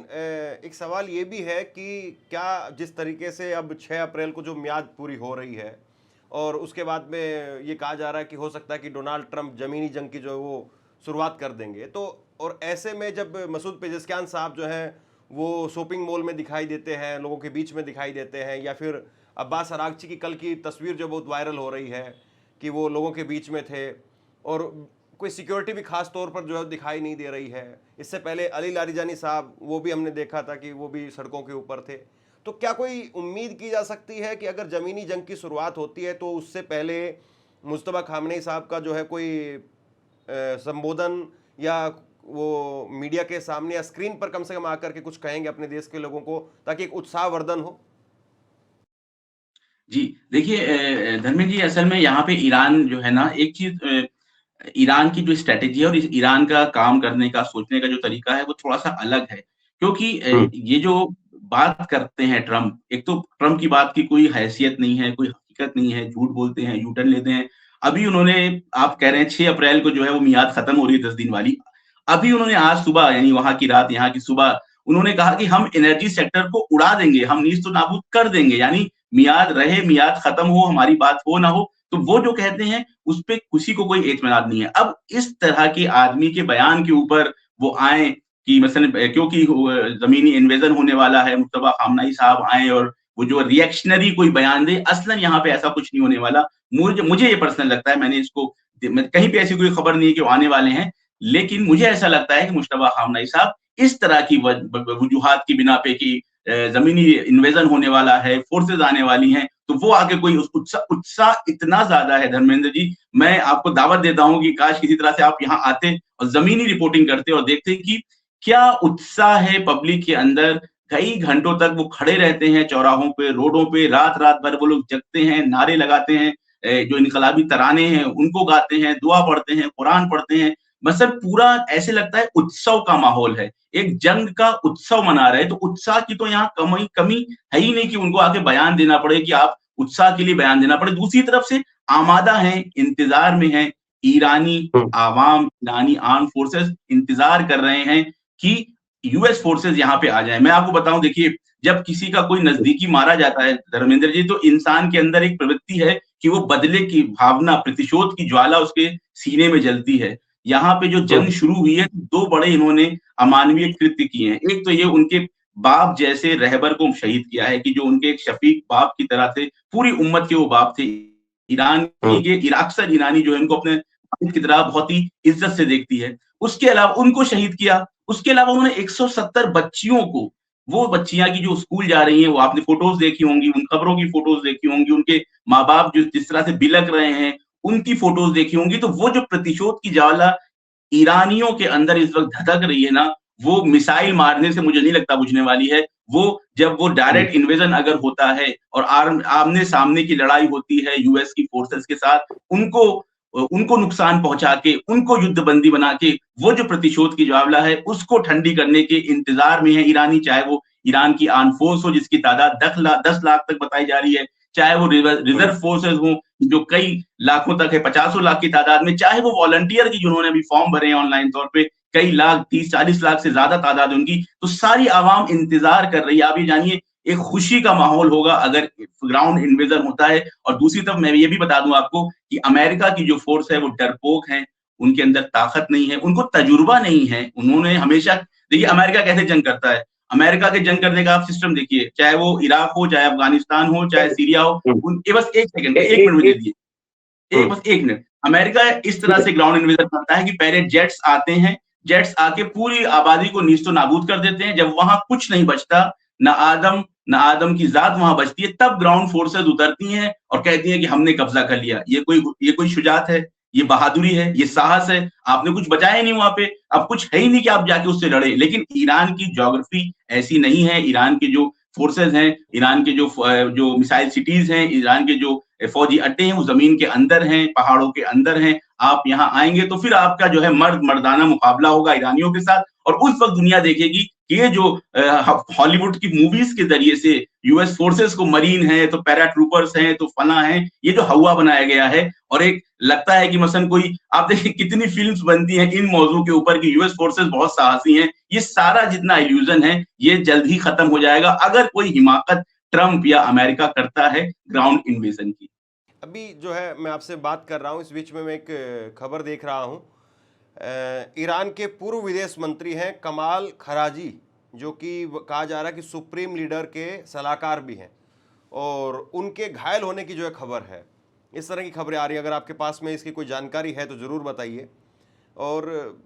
एक सवाल ये भी है कि क्या जिस तरीके से अब 6 अप्रैल को जो मियाद पूरी हो रही है और उसके बाद में ये कहा जा रहा है कि हो सकता है कि डोनाल्ड ट्रंप ज़मीनी जंग की जो है वो शुरुआत कर देंगे, तो और ऐसे में जब मसूद पेजेस्कियान साहब जो हैं वो शॉपिंग मॉल में दिखाई देते हैं, लोगों के बीच में दिखाई देते हैं, या फिर अब्बास अरागची की कल की तस्वीर जो बहुत वायरल हो रही है कि वो लोगों के बीच में थे और कोई सिक्योरिटी भी खास तौर पर जो है दिखाई नहीं दे रही है। इससे पहले अली लारीजानी साहब, वो भी हमने देखा था कि वो भी सड़कों के ऊपर थे। तो क्या कोई उम्मीद की जा सकती है कि अगर ज़मीनी जंग की शुरुआत होती है तो उससे पहले मुस्तफ़ा खामनेई साहब का जो है कोई संबोधन या वो मीडिया के सामने या स्क्रीन पर कम से कम आकर के कुछ कहेंगे अपने देश के लोगों को, ताकि एक उत्साहवर्धन हो? जी, देखिए धर्मेंद्र जी, असल में यहाँ पे ईरान जो है ना, एक चीज़ ईरान की जो स्ट्रैटेजी है और इस ईरान का काम करने का, सोचने का जो तरीका है, वो थोड़ा-सा अलग है। क्योंकि ये जो बात करते हैं ट्रम्प, एक तो ट्रम्प की बात की कोई हैसियत नहीं है, कोई हकीकत नहीं है, झूठ बोलते हैं, यू टर्न लेते हैं। अभी उन्होंने, आप कह रहे हैं 6 अप्रैल को जो है वो मियाद खत्म हो रही है 10 दिन वाली। अभी उन्होंने आज सुबह, यानी वहाँ की रात, यहाँ की सुबह, उन्होंने कहा कि हम एनर्जी सेक्टर को उड़ा देंगे, हम नीस्त-ओ-नाबूद कर देंगे, यानी मियाद रहे, मियाद खत्म हो, हमारी बात हो ना हो, तो वो जो कहते हैं उस पे किसी को कोई एतमाद नहीं है। अब इस तरह के आदमी के बयान के ऊपर वो आएँ कि मसलन क्योंकि ज़मीनी इन्वेज़न होने वाला है, मुस्तफ़ा खामनेई साहब आएँ और वो जो रिएक्शनरी कोई बयान दें, असलन यहाँ पे ऐसा कुछ नहीं होने वाला। मुझे ये पर्सनल लगता है, मैंने इसको कहीं पे ऐसी कोई खबर नहीं है कि वो आने वाले हैं, लेकिन मुझे ऐसा लगता है कि मुस्तफ़ा खामनेई साहब इस तरह की वजूहात की बिना पे कि ज़मीनी इन्वेज़न होने वाला है, फ़ोर्सेज़ आने वाली हैं, तो वो आके कोई उत्साह इतना ज़्यादा है धर्मेंद्र जी, मैं आपको दावत देता हूँ कि काश किसी तरह से आप यहाँ आते और ज़मीनी रिपोर्टिंग करते और देखते कि क्या उत्साह है पब्लिक के अंदर। कई घंटों तक वो खड़े रहते हैं चौराहों पे, रोडों पे, रात-रात भर वो लोग जगते हैं, नारे लगाते हैं, जो इनकलाबी तराने हैं उनको गाते हैं, दुआ पढ़ते हैं, कुरान पढ़ते हैं। मतलब पूरा ऐसे लगता है उत्सव का माहौल है, एक जंग का उत्सव मना रहे हैं, तो उत्साह की तो यहाँ कमी है ही नहीं कि उनको आके बयान देना पड़े कि आप उत्साह के लिए बयान देना पड़े। दूसरी तरफ से आमादा हैं, इंतज़ार में हैं, ईरानी आवाम, ईरानी आर्म्ड फोर्सेस इंतज़ार कर रहे हैं कि यूएस फोर्सेस यहाँ पे आ जाएँ। मैं आपको बताऊँ, देखिए, जब किसी का कोई नज़दीकी मारा जाता है धर्मेंद्र जी, तो इंसान के अंदर एक प्रवृत्ति है कि वो बदले की भावना, प्रतिशोध की ज्वाला उसके सीने में जलती है। यहाँ पे जो जंग शुरू हुई है, 2 बड़े इन्होंने अमानवीय कृत्य किए हैं। एक तो ये उनके बाप जैसे रहबर को शहीद किया है कि जो उनके एक शफीक बाप की तरह थे, पूरी उम्मत के वो बाप थे। ईरान के अक्सर ईरानी जो है उनको अपने वालिद की तरह बहुत ही इज़्ज़त से देखती है। उसके अलावा उनको शहीद किया, उसके अलावा उन्होंने 170 बच्चियों को, वो बच्चियाँ की जो स्कूल जा रही हैं, वो आपने फ़ोटोज़ देखी होंगी, उन खबरों की फ़ोटोज़ देखी होंगी, उनके माँ-बाप जो जिस तरह से बिलक रहे हैं, उनकी फ़ोटोज़ देखी होंगी। तो वो जो प्रतिशोध की ज्वाला ईरानियों के अंदर इस वक़्त धधक रही है ना, वो मिसाइल मारने से मुझे नहीं लगता बुझने वाली है। वो जब वो डायरेक्ट इन्वेज़न अगर होता है और आमने-सामने की लड़ाई होती है यूएस की फ़ोर्सेस के साथ, उनको नुकसान पहुँचा के, उनको युद्धबंदी बना के, वो जो प्रतिशोध की ज्वाला है, उसको ठंडी करने के इंतज़ार में है ईरानी, चाहे वो ईरान की आर्म्ड फ़ोर्स हो जिसकी तादाद 10 लाख तक बताई जा रही है, चाहे वो रिज़र्व फ़ोर्सेस हों जो कई लाखों तक है, 50 लाख की तादाद में, चाहे वो वॉलंटियर की जिन्होंने अभी फॉर्म भरे हैं ऑनलाइन तौर पे, कई लाख, 30-40 लाख से ज़्यादा तादाद है उनकी, तो सारी आवाम इंतज़ार कर रही है। आप ये जानिए एक खुशी का माहौल होगा अगर ग्राउंड इन्वेजन होता है। और दूसरी तरफ मैं ये भी बता दूं आपको कि अमेरिका की जो फोर्स है वो डरपोक है, उनके अंदर ताकत नहीं है, उनको तजुर्बा नहीं है। उन्होंने हमेशा, देखिए अमेरिका कैसे जंग करता है, अमेरिका के जंग करने का आप सिस्टम देखिए, चाहे वो इराक हो, चाहे अफगानिस्तान हो, चाहे सीरिया हो, उनके बस एक सेकंड, एक मिनट मुझे दीजिए, बस 1 मिनट। अमेरिका इस तरह से ग्राउंड इन्वेजन करता है कि पहले जेट्स आते हैं, जेट्स आके पूरी आबादी को नीस्तो-नाबूद कर देते हैं। जब वहाँ कुछ नहीं बचता, ना आदम की ज़ात वहाँ बचती है, तब ग्राउंड फोर्सेस उतरती हैं और कहती हैं कि हमने कब्ज़ा कर लिया। ये कोई शुजात है, ये बहादुरी है, ये साहस है। आपने कुछ बचाया ही नहीं वहाँ पे, अब कुछ है ही नहीं कि आप जाके उससे लड़ें। लेकिन ईरान की ज्योग्राफी ऐसी नहीं है, ईरान के जो फोर्सेस हैं, ईरान के जो मिसाइल सिटीज़ हैं, ईरान के जो फौजी अड्डे हैं वो जमीन के अंदर हैं, पहाड़ों के अंदर हैं। आप यहाँ आएंगे तो फिर आपका जो है मर्दाना मुकाबला होगा ईरानियों के साथ। और उस वक्त दुनिया देखेगी कि ये जो हॉलीवुड की मूवीज के जरिए से यूएस फोर्सेस को मरीन है, तो पैरा ट्रूपर्स हैं, तो फला है, ये जो हवा बनाया गया है। और एक लगता है कि मसलन कोई, आप देखिए कितनी फिल्म्स बनती हैं इन मौजू के ऊपर कि यूएस फोर्सेस बहुत साहसी हैं। ये सारा जितना इल्यूजन है ये जल्द ही खत्म हो जाएगा अगर कोई हिमाकत ट्रंप या अमेरिका करता है ग्राउंड इन्वेजन की। अभी जो है मैं आपसे बात कर रहा हूँ, इस बीच में मैं एक खबर देख रहा हूँ। ईरान के पूर्व विदेश मंत्री हैं कमाल खराजी, जो कि कहा जा रहा है कि सुप्रीम लीडर के सलाहकार भी हैं, और उनके घायल होने की जो है खबर है। इस तरह की खबरें आ रही हैं। अगर आपके पास में इसकी कोई जानकारी है तो ज़रूर बताइए। और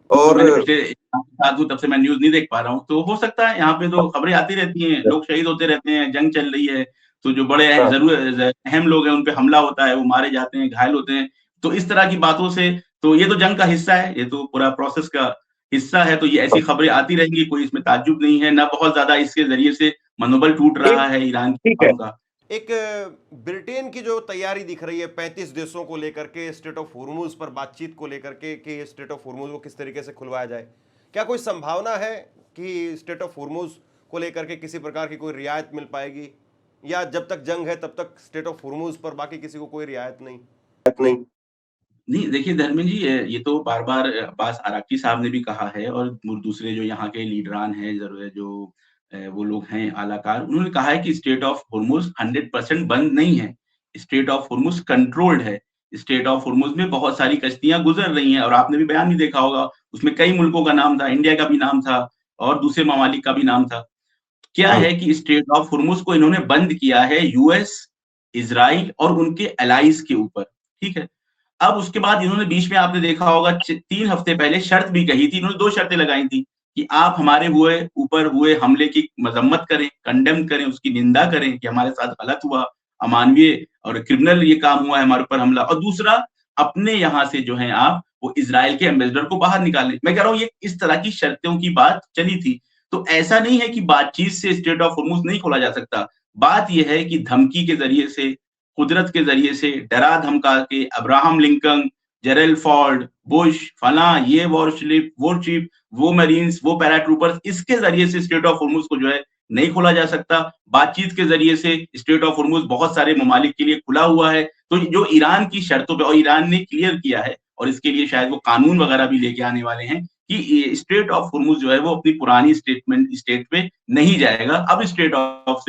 तो मैंने पिछले साल हूँ तब से मैं न्यूज़ नहीं देख पा रहा हूँ, तो हो सकता है यहाँ पे तो खबरें आती रहती हैं, लोग शहीद होते रहते हैं, जंग चल रही है, तो जो बड़े अहम लोग हैं उन पे हमला होता है, वो मारे जाते हैं, घायल होते हैं। तो इस तरह की बातों से, तो ये तो जंग का हिस्सा है, ये तो पूरा प्रोसेस का हिस्सा है, तो ये ऐसी खबरें आती रहेंगी, कोई इसमें ताज्जुब नहीं है, ना बहुत ज़्यादा इसके ज़रिए से मनोबल टूट रहा है ईरान के लोगों का। एक ब्रिटेन की जो तैयारी दिख रही है 35 देशों को लेकर के, स्टेट ऑफ होर्मुज पर बातचीत को लेकर के कि स्टेट ऑफ होर्मुज को किस तरीके से खुलवाया जाए, क्या कोई संभावना है कि स्टेट ऑफ होर्मुज को लेकर के किसी प्रकार की कोई रियायत मिल पाएगी, या जब तक जंग है तब तक स्टेट ऑफ होर्मुज पर बाकी किसी को कोई रियायत नहीं? नहीं, देखिए धर्मेंद्र जी, ये तो बार-बार अब्बास आराग़ची साहब ने भी कहा है और दूसरे जो यहाँ के लीडरान हैं, जो वो लोग हैं आलाकार, उन्होंने कहा है कि स्ट्रेट ऑफ होर्मुज़ 100% बंद नहीं है। स्ट्रेट ऑफ होर्मुज़ कंट्रोल्ड है। स्ट्रेट ऑफ होर्मुज़ में बहुत सारी कश्तियाँ गुज़र रही हैं और आपने भी बयान भी देखा होगा, उसमें कई मुल्कों का नाम था, इंडिया का भी नाम था और दूसरे ममालिक का भी नाम था। क्या है कि स्ट्रेट ऑफ होर्मुज़ को इन्होंने बंद किया है यूएस, इज़राइल और उनके एलाइज़ के ऊपर, ठीक है? अब उसके बाद इन्होंने बीच में आपने देखा होगा 3 हफ्ते पहले शर्त भी कही थी, इन्होंने 2 शर्तें लगाई थी कि आप हमारे ऊपर हुए हमले की मज़म्मत करें, कंडेम करें, उसकी निंदा करें कि हमारे साथ गलत हुआ, अमानवीय और क्रिमिनल ये काम हुआ है हमारे ऊपर हमला, और दूसरा अपने यहाँ से जो है आप वो इज़राइल के एम्बेसडर को बाहर निकालें। मैं कह रहा हूँ ये इस तरह की शर्तों की बात चली थी। तो ऐसा नहीं है कि बातचीत से स्ट्रेट ऑफ होर्मुज़ नहीं खोला जा सकता। बात ये है कि धमकी के ज़रिए से, कुदरत के ज़रिए से, डरा-धमका के अब्राहम लिंकन, जेरेल फोर्ड, बुश, फलाँ, ये वॉरशिप, वो मरीन्स, वो पैराट्रूपर्स, इसके ज़रिए से स्ट्रेट ऑफ होर्मुज़ को जो है नहीं खोला जा सकता। बातचीत के ज़रिए से स्ट्रेट ऑफ होर्मुज़ बहुत सारे ममालिक के लिए खुला हुआ है। तो जो ईरान की शर्तों पे, और ईरान ने क्लियर किया है और इसके लिए शायद वो कानून वगैरह भी लेके आने वाले हैं कि ये स्ट्रेट ऑफ होर्मुज़ जो है वो अपनी पुरानी स्टेट पे नहीं जाएगा। अब स्ट्रेट ऑफ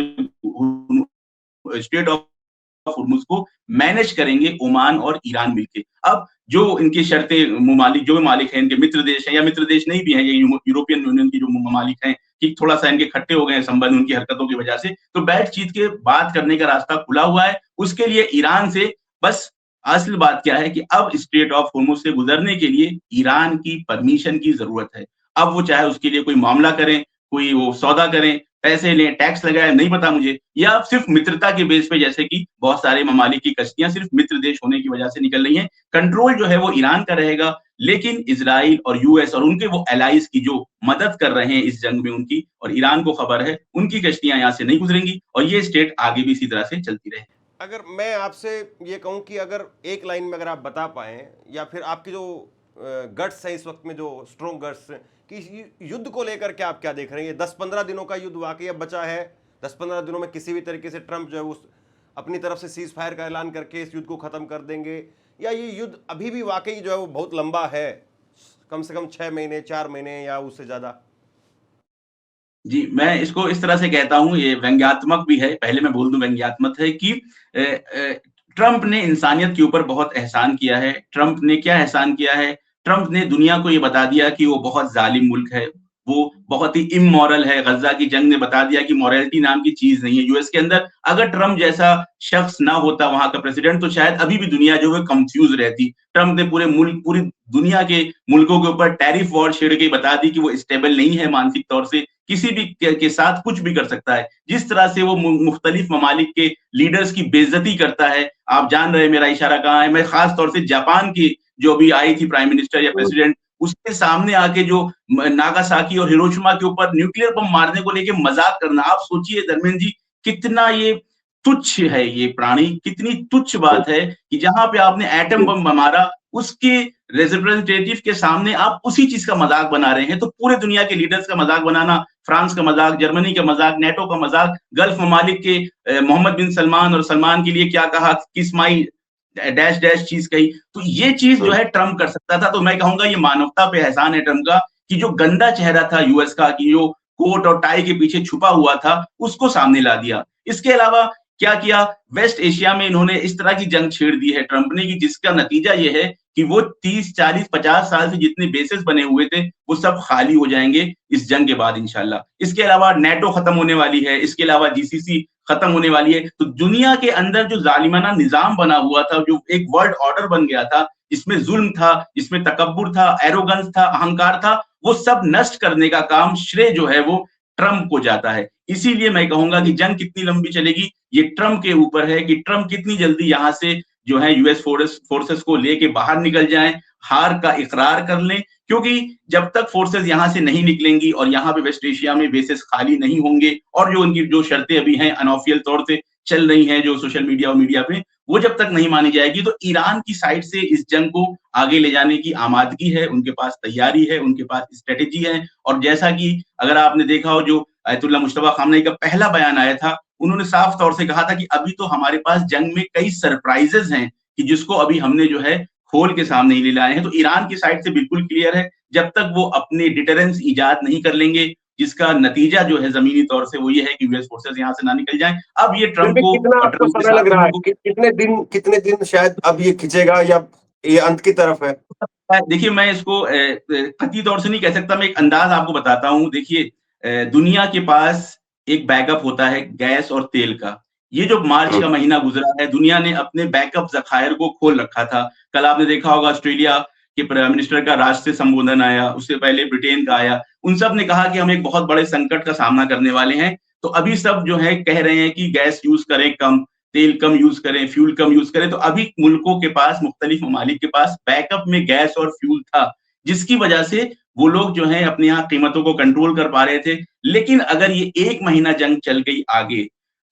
होर्मुज़ को मैनेज करेंगे ओमान और ईरान मिलके। अब जो इनकी शर्तें ममालिक, जो ममालिक हैं, इनके मित्र देश हैं या मित्र देश नहीं भी हैं, ये यूरोपियन यूनियन की जो ममालिक हैं, कि थोड़ा-सा इनके खट्टे हो गए हैं संबंध उनकी हरकतों की वजह से, तो बातचीत के बात करने का रास्ता खुला हुआ है। उसके लिए ईरान से बस असल बात क्या है कि अब स्ट्रेट ऑफ होर्मुज़ से गुज़रने के लिए ईरान की परमिशन की ज़रूरत है। अब वो चाहे उसके लिए कोई मामला करें, कोई वो सौदा करें, पैसे लें, टैक्स लगाएँ, नहीं पता मुझे, या सिर्फ मित्रता के बेस पे, जैसे कि बहुत सारे ममालिक की कश्तियाँ सिर्फ मित्र देश होने की वजह से निकल रही हैं। कंट्रोल जो है वो ईरान का रहेगा, लेकिन इज़राइल और यूएस और उनके वो एलाइज़ की जो मदद कर रहे हैं इस जंग में उनकी, और ईरान को खबर है, उनकी कश्तियाँ यहाँ से नहीं गुज़रेंगी और ये स्टेट आगे भी इसी तरह से चलती रहेगी। अगर मैं आपसे ये कहूं कि अगर एक लाइन में अगर आप बता पाएं, या फिर आपकी जो गट्स है इस वक्त में, जो स्ट्रॉन्ग गट्स, कि युद्ध को लेकर के आप क्या देख रहे हैं? ये 10-15 दिनों का युद्ध वाकई अब बचा है? 10-15 दिनों में किसी भी तरीके से ट्रंप जो है उस अपनी तरफ से सीज फायर का ऐलान करके इस युद्ध को खत्म कर देंगे, या ये युद्ध अभी भी वाकई जो है वो बहुत लंबा है, कम से कम 6 महीने, 4 महीने या उससे ज्यादा? जी, मैं इसको इस तरह से कहता हूँ, ये व्यंग्यात्मक भी है, पहले मैं बोल दूँ व्यंग्यात्मक है कि ट्रम्प ने इंसानियत के ऊपर बहुत एहसान किया है। ट्रम्प ने क्या एहसान किया है? ट्रम्प ने दुनिया को ये बता दिया कि वो बहुत ज़ालिम मुल्क है, वो बहुत ही इमोरल है। गज़्ज़ा की जंग ने बता दिया कि मोरालिटी नाम की चीज़ नहीं है यूएस के अंदर। अगर ट्रम्प जैसा शख्स ना होता वहाँ का प्रेसिडेंट, तो शायद अभी भी दुनिया जो है कन्फ्यूज़ रहती। ट्रम्प ने पूरी दुनिया के मुल्कों के ऊपर टैरिफ वॉर छेड़ के बता दी कि वो स्टेबल नहीं है मानसिक तौर से, किसी भी के साथ कुछ भी कर सकता है। जिस तरह से वो मुख्तलिफ ममालिक के लीडर्स की बेइज्जती करता है, आप जान रहे हैं मेरा इशारा कहाँ है। मैं खास तौर से जापान की जो अभी आई थी प्राइम मिनिस्टर या प्रेसिडेंट, उसके सामने आके जो नागासाकी और हिरोशिमा के ऊपर न्यूक्लियर बम मारने को लेके मजाक करना, आप सोचिए धर्मेंद्र जी, कितना ये तुच्छ है ये प्राणी, कितनी तुच्छ बात है कि जहां पे आपने एटम बम मारा, उसके रिप्रेजेंटेटिव के सामने आप उसी चीज का मजाक बना रहे हैं। तो पूरे दुनिया के लीडर्स का मजाक बनाना, फ्रांस का मजाक, जर्मनी का मजाक, नेटो का मजाक, गल्फ ममालिक के मोहम्मद बिन सलमान और सलमान के लिए क्या कहा, किस माई डैश डैश चीज कही, तो ये चीज जो है ट्रम्प कर सकता था। तो मैं कहूंगा ये मानवता पे एहसान है ट्रम्प का कि जो गंदा चेहरा था यूएस का, कि जो कोट और टाई के पीछे छुपा हुआ था, उसको सामने ला दिया। इसके अलावा क्या किया, वेस्ट एशिया में इन्होंने इस तरह की जंग छेड़ दी है ट्रम्प ने कि जिसका नतीजा ये है कि वो 30, 40, 50 साल से जितने बेसेस बने हुए थे वो सब खाली हो जाएंगे इस जंग के बाद इंशाल्लाह। इसके अलावा नेटो खत्म होने वाली है, इसके अलावा जीसीसी खत्म होने वाली है। तो दुनिया के अंदर जो जालिमाना निजाम बना हुआ था, जो एक वर्ल्ड ऑर्डर बन गया था, जिसमें जुल्म था, जिसमें तकब्बुर था, एरोगेंस था, अहंकार था, वो सब नष्ट करने का काम श्रेय जो है वो ट्रम्प को जाता है। इसीलिए मैं कहूंगा कि जंग कितनी लंबी चलेगी ये ट्रम्प के ऊपर है कि ट्रम्प कितनी जल्दी यहां से जो है यूएस फोर्सेस को लेके बाहर निकल जाएं, हार का इकरार कर लें। क्योंकि जब तक फोर्सेस यहां से नहीं निकलेंगी और यहाँ पे वेस्ट एशिया में बेसेस खाली नहीं होंगे, और जो उनकी जो शर्तें अभी हैं अनऑफिशियल तौर से चल रही हैं जो सोशल मीडिया और मीडिया पे, वो जब तक नहीं मानी जाएगी, तो ईरान की साइड से इस जंग को आगे ले जाने की आमादगी है, उनके पास तैयारी है, उनके पास स्ट्रेटेजी है। और जैसा कि अगर आपने देखा हो, जो आयतुल्लाह मुश्तबा खामनेई का पहला बयान आया था, उन्होंने साफ तौर से कहा था कि अभी तो हमारे पास जंग में कई सरप्राइजेस हैं कि जिसको अभी हमने जो है खोल के सामने ही ले लाए हैं। तो ईरान की साइड से बिल्कुल क्लियर है, जब तक वो अपने डिटरेंस इजाद नहीं कर लेंगे, जिसका नतीजा जो है जमीनी तौर से वो ये है कि यूएस फोर्सेस यहाँ से ना निकल जाएं। अब ये फिर ट्रम्प भी को कितना और आपको ट्रम्प के समय लग रहा साथियों है को, कि कितने दिन शायद अब ये खिंचेगा, या ये अंत की तरफ है? देखिए मैं इसको कतई तौर से नहीं कह सकता, मैं एक अंदाज आपको बताता हूँ। देखिए दुनिया के पास एक बैकअप होता है गैस और तेल का। ये जो मार्च का महीना गुजरा है, दुनिया ने अपने बैकअप जखायर को खोल रखा था। कल आपने देखा होगा ऑस्ट्रेलिया के प्राइम मिनिस्टर का राष्ट्रीय संबोधन आया, उससे पहले ब्रिटेन का आया। उन सब ने कहा कि हम एक बहुत बड़े संकट का सामना करने वाले हैं। तो अभी सब जो है कह रहे हैं कि गैस यूज करें कम, तेल कम यूज करें, फ्यूल कम यूज करें। तो अभी मुल्कों के पास, मुख्तलिफ ममालिक के पास बैकअप में गैस और फ्यूल था, जिसकी वजह से वो लोग जो है अपने यहाँ कीमतों को कंट्रोल कर पा रहे थे। लेकिन अगर ये 1 महीना जंग चल गई आगे,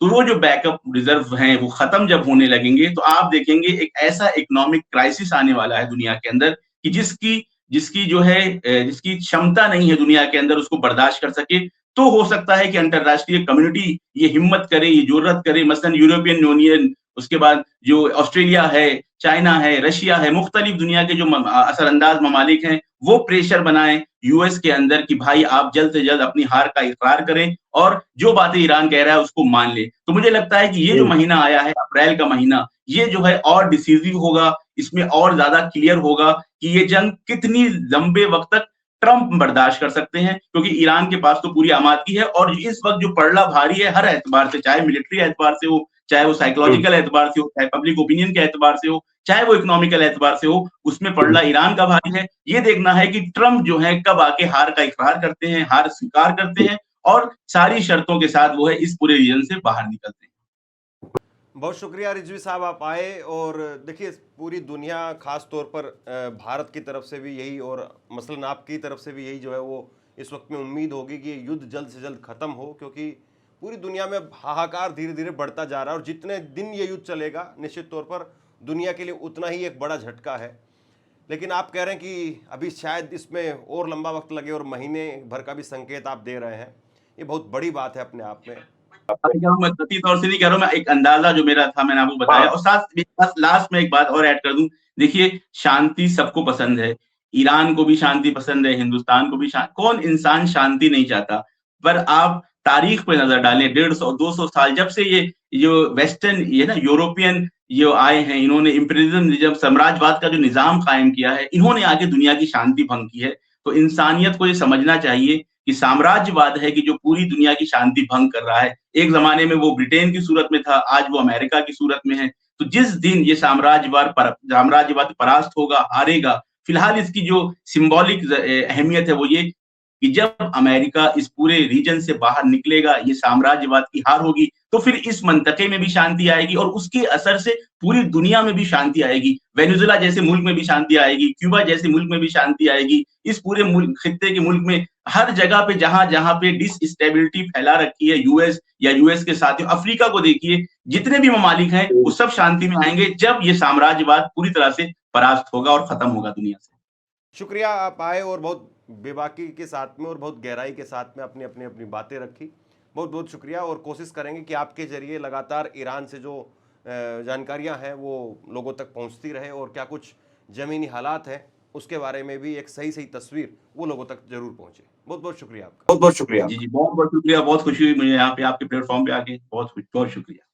तो वो जो बैकअप रिजर्व हैं वो खत्म जब होने लगेंगे, तो आप देखेंगे एक ऐसा इकोनॉमिक क्राइसिस आने वाला है दुनिया के अंदर कि जिसकी जिसकी जो है जिसकी क्षमता नहीं है दुनिया के अंदर उसको बर्दाश्त कर सके। तो हो सकता है कि अंतरराष्ट्रीय कम्युनिटी ये हिम्मत करे, ये जुर्रत करे, मसलन यूरोपियन यूनियन, उसके बाद जो ऑस्ट्रेलिया है, चाइना है, रशिया है, मुख्तलिफ दुनिया के जो असरअंदाज ममालिक हैं, वो प्रेशर बनाएं यूएस के अंदर कि भाई आप जल्द से जल्द अपनी हार का इकरार करें और जो बातें ईरान कह रहा है उसको मान ले। तो मुझे लगता है कि ये जो महीना आया है, अप्रैल का महीना, ये जो है और डिसीजिव होगा, इसमें और ज्यादा क्लियर होगा कि ये जंग कितनी लंबे वक्त तक ट्रम्प बर्दाश्त कर सकते हैं, क्योंकि ईरान के पास तो पूरी आमादगी है और इस वक्त जो पड़ला भारी है हर एतबार से, चाहे मिलिट्री एतबार से हो, चाहे वो साइकोलॉजिकल एतबार से हो, चाहे पब्लिक ओपिनियन के एतबार से हो, चाहे वो इकोनॉमिकल एतबार से हो, उसमें पड़ला ईरान का भारी है। ये देखना है कि ट्रम्प जो है कब आके हार का इकरार करते हैं, हार स्वीकार करते हैं और सारी शर्तों के साथ वो है इस पूरे रीजन से बाहर निकलते हैं। बहुत शुक्रिया रिजवी साहब, आप आए। और देखिए पूरी दुनिया, खास तौर पर भारत की तरफ से भी यही, और मसलन आपकी तरफ से भी यही जो है वो इस वक्त में उम्मीद होगी कि ये युद्ध जल्द से जल्द ख़त्म हो, क्योंकि पूरी दुनिया में हाहाकार धीरे धीरे बढ़ता जा रहा है। और जितने दिन ये युद्ध चलेगा निश्चित तौर पर दुनिया के लिए उतना ही एक बड़ा झटका है। लेकिन आप कह रहे हैं कि अभी शायद इसमें और लंबा वक्त लगे, और महीने भर का भी संकेत आप दे रहे हैं। ये बहुत बड़ी बात है अपने आप में। मैं कतई तौर से नहीं कह रहा हूँ, मैं एक अंदाजा जो मेरा था मैंने आपको बताया। और साथ लास्ट में एक बात और ऐड कर दूं, देखिए शांति सबको पसंद है, ईरान को भी शांति पसंद है, हिंदुस्तान को भी कौन इंसान शांति नहीं चाहता। पर आप तारीख पे नजर डालें, 150-200 साल जब से ये जो वेस्टर्न ये ना यूरोपियन जो आए हैं, इन्होंने इम्पीरियलिज्म साम्राज्यवाद का जो निजाम कायम किया है, इन्होंने आगे दुनिया की शांति भंग की है। तो इंसानियत को ये समझना चाहिए कि साम्राज्यवाद है कि जो पूरी दुनिया की शांति भंग कर रहा है। एक जमाने में वो ब्रिटेन की सूरत में था, आज वो अमेरिका की सूरत में है। तो जिस दिन ये साम्राज्यवाद परास्त होगा, हारेगा, फिलहाल इसकी जो सिंबॉलिक अहमियत है वो ये कि जब अमेरिका इस पूरे रीजन से बाहर निकलेगा, ये साम्राज्यवाद की हार होगी, तो फिर इस मंतके में भी शांति आएगी और उसके असर से पूरी दुनिया में भी शांति आएगी। वेनेजुएला जैसे मुल्क में भी शांति आएगी, क्यूबा जैसे मुल्क में भी शांति आएगी। इस पूरे मुल्क खित्ते के मुल्क में हर जगह पे जहाँ-जहाँ पे डिसस्टेबिलिटी फैला रखी है यूएस या यूएस के साथियों, अफ्रीका को देखिए, जितने भी ममालिक हैं, वो सब शांति में आएँगे जब ये साम्राज्यवाद पूरी तरह से परास्त होगा और खत्म होगा दुनिया से। शुक्रिया, आप आए और बहुत बेबाकी के साथ में और बहुत गहराई के साथ में अपनी अपनी अपनी बातें रखी। बहुत बहुत शुक्रिया, और कोशिश करेंगे कि आपके जरिए लगातार ईरान से जो जानकारियां हैं वो लोगों तक पहुंचती रहे, और क्या कुछ ज़मीनी हालात हैं उसके बारे में भी एक सही सही तस्वीर वो लोगों तक जरूर पहुंचे। बहुत बहुत शुक्रिया आपका। बहुत बहुत शुक्रिया। जी जी, बहुत बहुत शुक्रिया, बहुत खुशी हुई मुझे यहाँ पे आपके प्लेटफॉर्म पे आके, बहुत बहुत शुक्रिया।